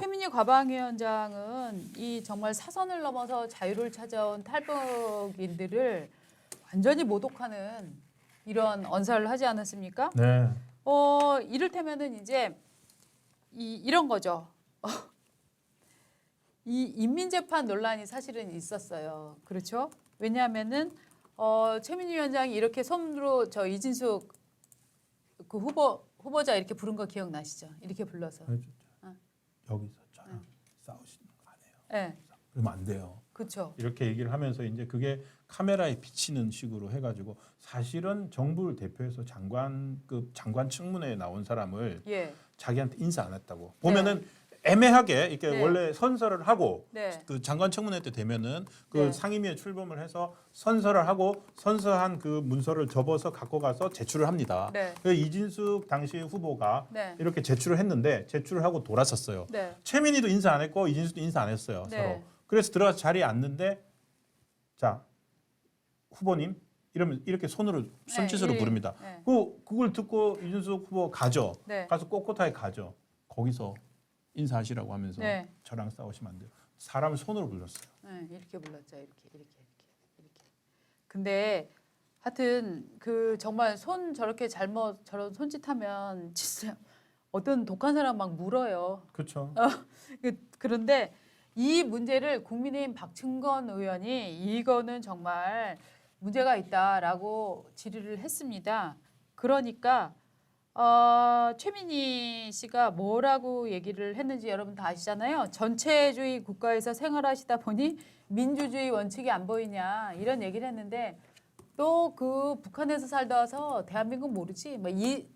최민희 과방위원장은 이 정말 사선을 넘어서 자유를 찾아온 탈북인들을 완전히 모독하는 이런 언사를 하지 않았습니까? 네. 이를테면은 이제 이런 거죠. 이 인민재판 논란이 사실은 있었어요. 그렇죠? 왜냐하면은 최민희 위원장이 이렇게 손으로 저 이진숙 그 후보자 이렇게 부른 거 기억나시죠? 이렇게 불러서. 여기서 저랑 싸우시는 거 아니에요. 네. 그러면 안 돼요. 그렇죠. 이렇게 얘기를 하면서 이제 그게 카메라에 비치는 식으로 해가지고 사실은 정부를 대표해서 장관 청문회에 나온 사람을 예. 자기한테 인사 안 했다고 보면은 애매하게 이렇게 네. 원래 선서를 하고 네. 그 장관 청문회 때 되면은 그 네. 상임위에 출범을 해서 선서를 하고 선서한 그 문서를 접어서 갖고 가서 제출을 합니다. 네. 그 이진숙 당시 후보가 네. 이렇게 제출을 했는데 제출을 하고 돌았었어요. 네. 최민희도 인사 안 했고 이진숙도 인사 안 했어요. 네. 서로. 그래서 들어가서 자리에 앉는데 자 후보님 이러면 이렇게 손으로 손짓으로 네. 부릅니다. 네. 그걸 듣고 이준석 후보 가죠. 네. 가서 꼿꼿하게 가죠. 거기서 인사하시라고 하면서 네. 저랑 싸우시면 안 돼요. 사람을 손으로 불렀어요. 네, 이렇게 불렀죠. 이렇게. 근데 하여튼 그 정말 손 저렇게 잘못 저런 손짓하면 진짜 어떤 독한 사람 막 물어요. 그렇죠. 그런데 이 문제를 국민의힘 박충건 의원이 이거는 정말 문제가 있다라고 질의를 했습니다. 그러니까 최민희 씨가 뭐라고 얘기를 했는지 여러분 다 아시잖아요. 전체주의 국가에서 생활하시다 보니 민주주의 원칙이 안 보이냐 이런 얘기를 했는데 또 그 북한에서 살다 와서 대한민국 모르지.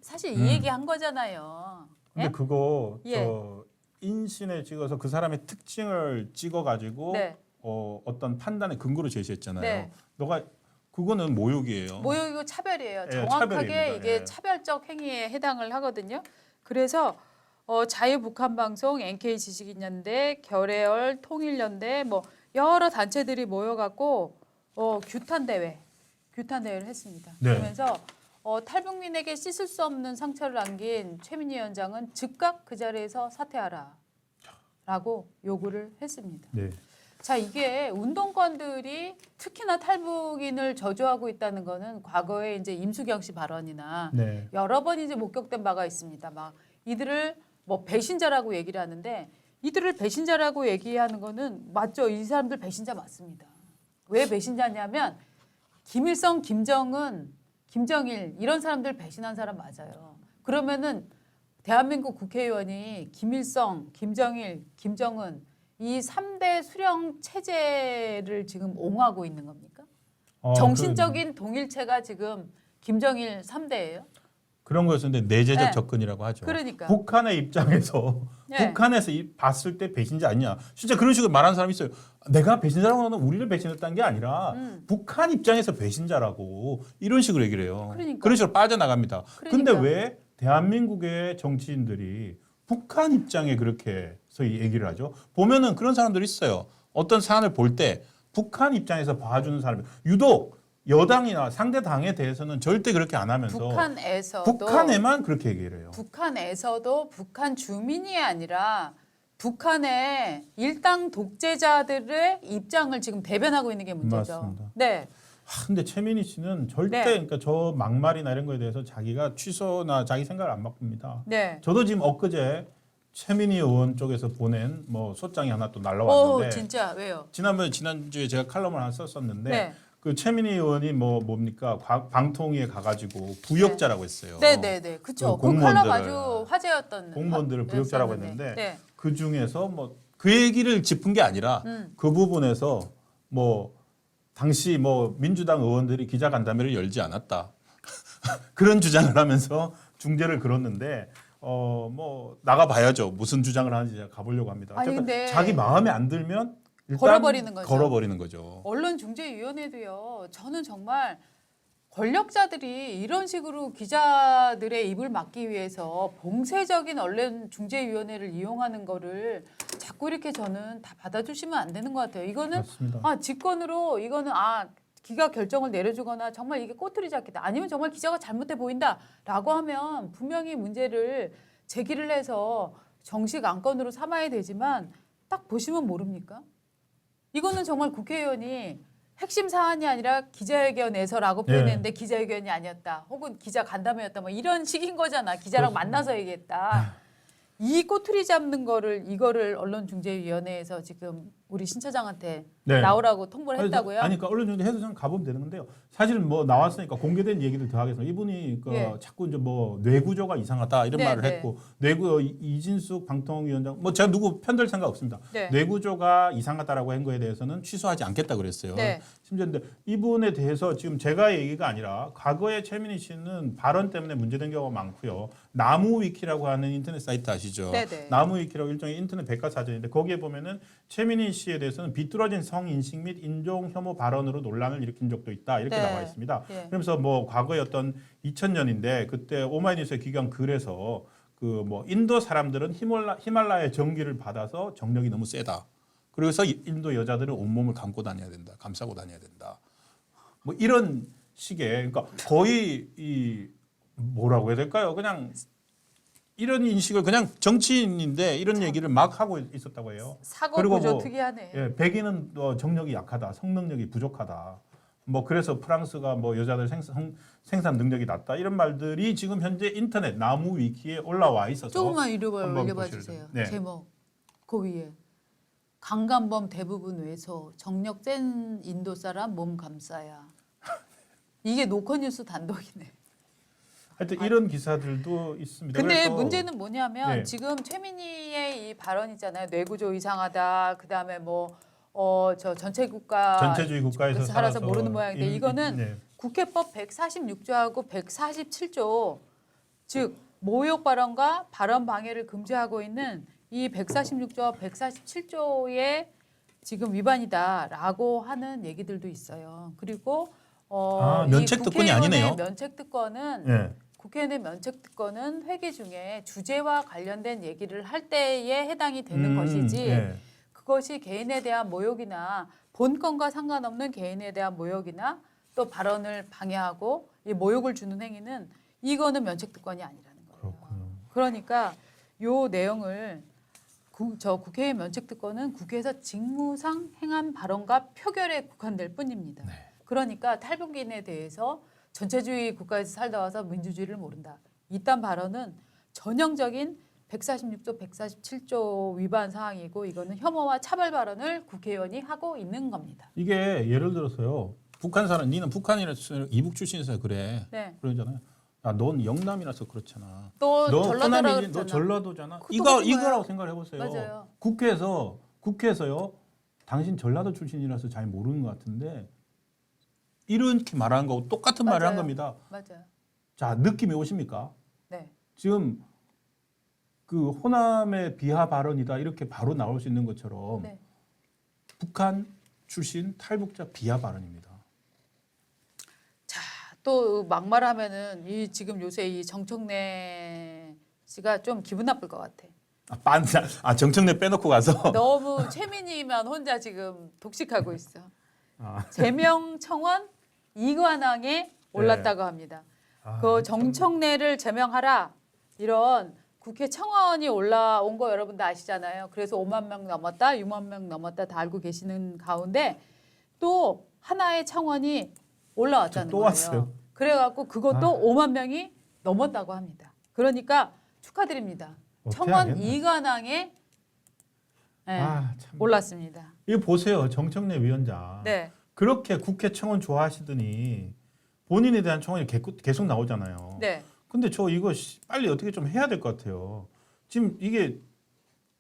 사실 이 얘기 한 거잖아요. 근데 예? 그거 예. 저 인신에 찍어서 그 사람의 특징을 찍어가지고 네. 어떤 판단의 근거로 제시했잖아요. 네. 너가 그거는 모욕이에요. 모욕이고 차별이에요. 예, 정확하게 차별입니다. 이게 예. 차별적 행위에 해당을 하거든요. 그래서 자유북한방송, NK지식인연대, 결의열, 통일연대 뭐 여러 단체들이 모여갖고 규탄 대회를 했습니다. 네. 그러면서 탈북민에게 씻을 수 없는 상처를 안긴 최민희 위원장은 즉각 그 자리에서 사퇴하라라고 요구를 했습니다. 네. 자, 이게 운동권들이 특히나 탈북인을 저주하고 있다는 거는 과거에 이제 임수경 씨 발언이나 네. 여러 번 이제 목격된 바가 있습니다. 막 이들을 뭐 배신자라고 얘기를 하는데 이들을 배신자라고 얘기하는 거는 맞죠. 이 사람들 배신자 맞습니다. 왜 배신자냐면 김일성, 김정은, 김정일 이런 사람들 배신한 사람 맞아요. 그러면은 대한민국 국회의원이 김일성, 김정일, 김정은 이 3대 수령 체제를 지금 옹호하고 있는 겁니까? 정신적인 동일체가 지금 김정일 3대예요? 그런 거였는데 내재적 네. 접근이라고 하죠. 그러니까. 북한의 입장에서 네. 북한에서 봤을 때 배신자 아니냐. 진짜 그런 식으로 말하는 사람이 있어요. 내가 배신자라고 하는 우리를 배신했다는 게 아니라 북한 입장에서 배신자라고 이런 식으로 얘기를 해요. 그러니까. 그런 식으로 빠져나갑니다. 그러니까. 근데 왜 대한민국의 정치인들이 북한 입장에 그렇게 해서 얘기를 하죠? 보면은 그런 사람들이 있어요. 어떤 사안을 볼 때 북한 입장에서 봐주는 사람이 유독 여당이나 상대 당에 대해서는 절대 그렇게 안 하면서 북한에만 그렇게 얘기를 해요. 북한에서도 북한 주민이 아니라 북한의 일당 독재자들의 입장을 지금 대변하고 있는 게 문제죠. 맞습니다. 네. 근데 최민희 씨는 절대 네. 그러니까 저 막말이나 이런 거에 대해서 자기가 취소나 자기 생각을 안 바꿉니다. 네. 저도 지금 엊그제 최민희 의원 쪽에서 보낸 뭐 소장이 하나 또 날라왔는데 진짜 왜요? 지난주에 제가 칼럼을 하나 썼었는데 네. 그 최민희 의원이 뭡니까 방통위에 가가지고 부역자라고 했어요. 네네네. 그쵸. 그 칼럼 아주 화제였던 공무원들을 부역자라고 였었는데. 했는데 네. 그 중에서 뭐 그 얘기를 짚은 게 아니라 그 부분에서 뭐 당시 뭐 민주당 의원들이 기자간담회를 열지 않았다 그런 주장을 하면서 중재를 걸었는데 뭐 나가봐야죠. 무슨 주장을 하는지 제가 가보려고 합니다. 아니, 근데 자기 마음에 안 들면 일단 걸어버리는 거죠. 거죠. 언론중재위원회도요. 저는 정말 권력자들이 이런 식으로 기자들의 입을 막기 위해서 봉쇄적인 언론중재위원회를 이용하는 거를 자꾸 이렇게 저는 다 받아주시면 안 되는 것 같아요. 이거는 맞습니다. 직권으로 이거는 기가 결정을 내려주거나 정말 이게 꼬투리 잡기다. 아니면 정말 기자가 잘못돼 보인다라고 하면 분명히 문제를 제기를 해서 정식 안건으로 삼아야 되지만 딱 보시면 모릅니까? 이거는 정말 국회의원이 핵심 사안이 아니라 기자회견에서라고 표현했는데 기자회견이 아니었다. 혹은 기자 간담회였다. 뭐 이런 식인 거잖아. 기자랑 만나서 얘기했다. 이 꼬투리 잡는 거를 이거를 언론중재위원회에서 지금 우리 신 차장한테 나오라고 통보를 했다고요? 아니, 그러니까 언론중재 해서 저는 가보면 되는 건데요. 사실은 뭐 나왔으니까 공개된 얘기를 더 하겠습니다. 이분이 자꾸 이제 뭐 뇌구조가 이상하다 이런 말을 했고 이진숙 방통위원장 뭐 제가 누구 편들 생각 없습니다. 뇌구조가 이상하다라고 한 거에 대해서는 취소하지 않겠다 그랬어요. 심지어 근데 이분에 대해서 지금 제가 얘기가 아니라 과거에 최민희 씨는 발언 때문에 문제된 경우가 많고요. 나무위키라고 하는 인터넷 사이트 아시죠? 나무위키라고 일종의 인터넷 백과사전인데 거기에 보면은 최민희 씨에 대해서는 비뚤어진 성인식 및 인종 혐오 발언으로 논란을 일으킨 적도 있다 이렇게 나와 있습니다. 그러면서 뭐 과거에 어떤 2000년인데 그때 오마이뉴스에 기고한 글에서 그 뭐 인도 사람들은 히말라야 전기를 받아서 정력이 너무 세다. 그래서 인도 여자들은 온몸을 감고 다녀야 된다, 감싸고 다녀야 된다. 뭐 이런 식의 그러니까 거의 이 뭐라고 해야 될까요? 그냥 이런 인식을 그냥 정치인인데 이런 얘기를 막 하고 있었다고 해요. 사고 구조 특이하네. 예, 백인은 정력이 약하다, 성능력이 부족하다. 뭐 그래서 프랑스가 뭐 여자들 생산 능력이 낮다 이런 말들이 지금 현재 인터넷 나무 위키에 올라와 있어서 조금만 올려봐 주세요. 제목 그 위에 강간범 대부분 외소 정력 센 인도 사람 몸 감싸야. 이게 노컷뉴스 단독이네. 하여튼 이런 기사들도 있습니다. 근데 문제는 뭐냐면 지금 최민희의 이 발언 있잖아요. 뇌구조 이상하다. 그다음에 뭐 저 전체주의 국가에서 살아서 모르는 모양인데 이거는 국회법 146조하고 147조 즉 모욕 발언과 발언 방해를 금지하고 있는 이 146조와 147조의 지금 위반이다라고 하는 얘기들도 있어요. 그리고 면책 특권이 아니네요. 면책 특권은 국회의원의 면책 특권은 회기 중에 주제와 관련된 얘기를 할 때에 해당이 되는 것이지 그것이 개인에 대한 모욕이나 본건과 상관없는 개인에 대한 모욕이나 또 발언을 방해하고 이 모욕을 주는 행위는 이거는 면책 특권이 아니라는 거예요. 그러니까 요 내용을 국회의 면책 특권은 국회에서 직무상 행한 발언과 표결에 국한될 뿐입니다. 그러니까 탈북민에 대해서 전체주의 국가에서 살다 와서 민주주의를 모른다. 이딴 발언은 전형적인 146조, 147조 위반 사항이고 이거는 혐오와 차별 발언을 국회의원이 하고 있는 겁니다. 이게 예를 들어서요. 북한 사람, 니는 북한이라서 이북 출신이서 그래. 그러잖아요. 야, 넌 영남이라서 그렇잖아. 또 전라도라 그랬잖아. 너 전라도잖아. 이거라고 생각을 해보세요. 맞아요. 국회에서요. 당신 전라도 출신이라서 잘 모르는 것 같은데 이렇게 말하는 거하고 똑같은 말을 한 겁니다. 맞아요. 자, 느낌이 오십니까? 네. 지금 그 호남의 비하 발언이다 이렇게 바로 나올 수 있는 것처럼 북한 출신 탈북자 비하 발언입니다. 자, 또 막말하면은 이 지금 요새 이 정청래 씨가 좀 기분 나쁠 것 같아. 정청래 빼놓고 가서 너무 최민희만 혼자 지금 독식하고 있어. 제명 청원 이관왕에 올랐다고 합니다. 그 정청래를 제명하라 이런 국회 청원이 올라온 거 여러분들 아시잖아요. 그래서 5만 명 넘었다, 6만 명 넘었다 다 알고 계시는 가운데 또 하나의 청원이 올라왔다는 또 거예요. 왔어요. 그래갖고 그것도 5만 명이 넘었다고 합니다. 그러니까 축하드립니다. 청원 이관왕에 올랐습니다. 이거 보세요. 정청래 위원장. 그렇게 국회 청원 좋아하시더니 본인에 대한 청원이 계속 나오잖아요. 근데 저 이거 빨리 어떻게 좀 해야 될 것 같아요. 지금 이게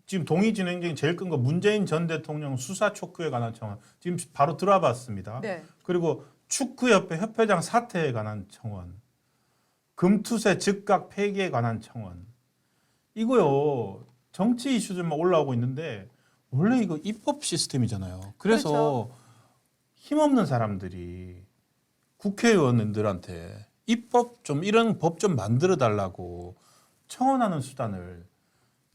지금 동의 진행 중에 제일 큰 거 문재인 전 대통령 수사 촉구에 관한 청원 지금 바로 들어봤습니다. 그리고 축구협회 협회장 사퇴에 관한 청원, 금투세 즉각 폐기에 관한 청원. 이거요 정치 이슈들만 올라오고 있는데 원래 이거 입법 시스템이잖아요. 그래서 힘없는 사람들이 국회의원들한테 입법 좀 이런 법 좀 만들어 달라고 청원하는 수단을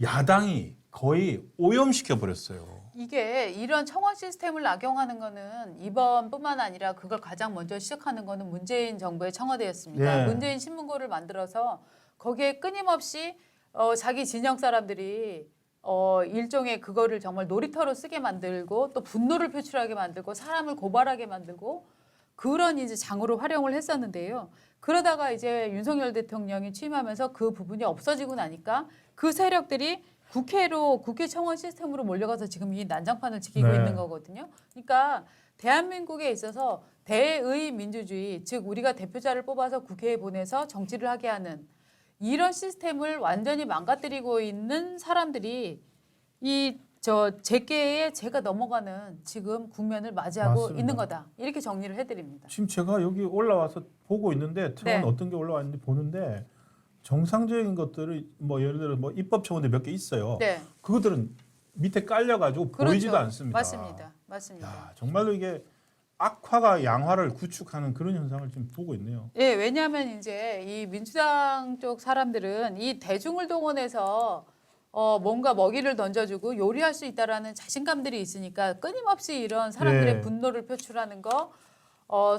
야당이 거의 오염시켜 버렸어요. 이게 이런 청원 시스템을 악용하는 거는 이번뿐만 아니라 그걸 가장 먼저 시작하는 거는 문재인 정부의 청와대였습니다. 문재인 신문고를 만들어서 거기에 끊임없이 자기 진영 사람들이 일종의 그거를 정말 놀이터로 쓰게 만들고 또 분노를 표출하게 만들고 사람을 고발하게 만들고 그런 이제 장으로 활용을 했었는데요. 그러다가 이제 윤석열 대통령이 취임하면서 그 부분이 없어지고 나니까 그 세력들이 국회 청원 시스템으로 몰려가서 지금 이 난장판을 지키고 네. 있는 거거든요. 그러니까 대한민국에 있어서 대의 민주주의, 즉 우리가 대표자를 뽑아서 국회에 보내서 정치를 하게 하는 이런 시스템을 완전히 망가뜨리고 있는 사람들이 제게에 제가 넘어가는 지금 국면을 맞이하고 맞습니다. 있는 거다. 이렇게 정리를 해드립니다. 지금 제가 여기 올라와서 보고 있는데 청원 네. 어떤 게 올라왔는지 보는데 정상적인 것들을 뭐 예를 들어 뭐 입법 청원들 몇 개 있어요. 네, 그것들은 밑에 깔려가지고 그렇죠. 보이지도 않습니다. 맞습니다. 맞습니다. 야, 정말로 이게 악화가 양화를 구축하는 그런 현상을 지금 보고 있네요. 예, 왜냐하면 이제 이 민주당 쪽 사람들은 이 대중을 동원해서 뭔가 먹이를 던져주고 요리할 수 있다라는 자신감들이 있으니까 끊임없이 이런 사람들의 예. 분노를 표출하는 거,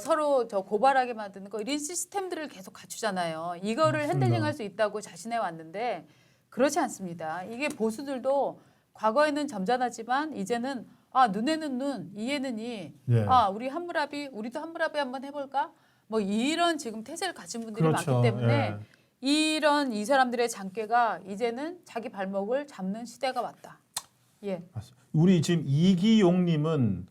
서로 고발하게 만드는 거 이런 시스템들을 계속 갖추잖아요. 이거를 맞습니다. 핸들링할 수 있다고 자신해 왔는데 그렇지 않습니다. 이게 보수들도 과거에는 점잖았지만 이제는 눈에는 눈, 이에는 이. 예. 우리도 함무라비 한번 해볼까? 뭐 이런 지금 태세를 가진 분들이 그렇죠. 많기 때문에 예. 이 사람들의 장깨가 이제는 자기 발목을 잡는 시대가 왔다. 예. 맞습니다. 우리 지금 이기용님은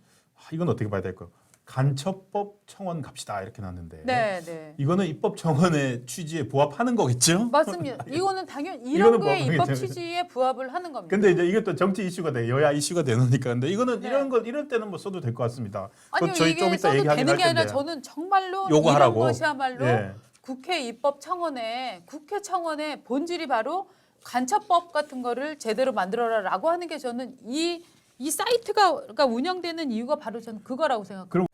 이건 어떻게 봐야 될까요? 간첩법 청원 갑시다 이렇게 났는데 네, 네. 이거는 입법 청원의 취지에 부합하는 거겠죠? 맞습니다. 이거는 당연히 이거는 이런 게 뭐, 입법 그게 취지에 부합을 하는 겁니다. 근데 이제 이게 또 정치 이슈가 돼 여야 이슈가 되니까 근데 이거는 네. 이럴 때는 뭐 써도 될 것 같습니다. 아니요, 저희 좀 이게 이따 써도 얘기하긴 되는 할 게 아니라 텐데. 저는 정말로 요거 이런 하라고. 것이야말로 예. 국회 입법 청원의 국회 청원의 본질이 바로 간첩법 같은 거를 제대로 만들어라라고 하는 게 저는 이 사이트가 운영되는 이유가 바로 저는 그거라고 생각합니다. 그럼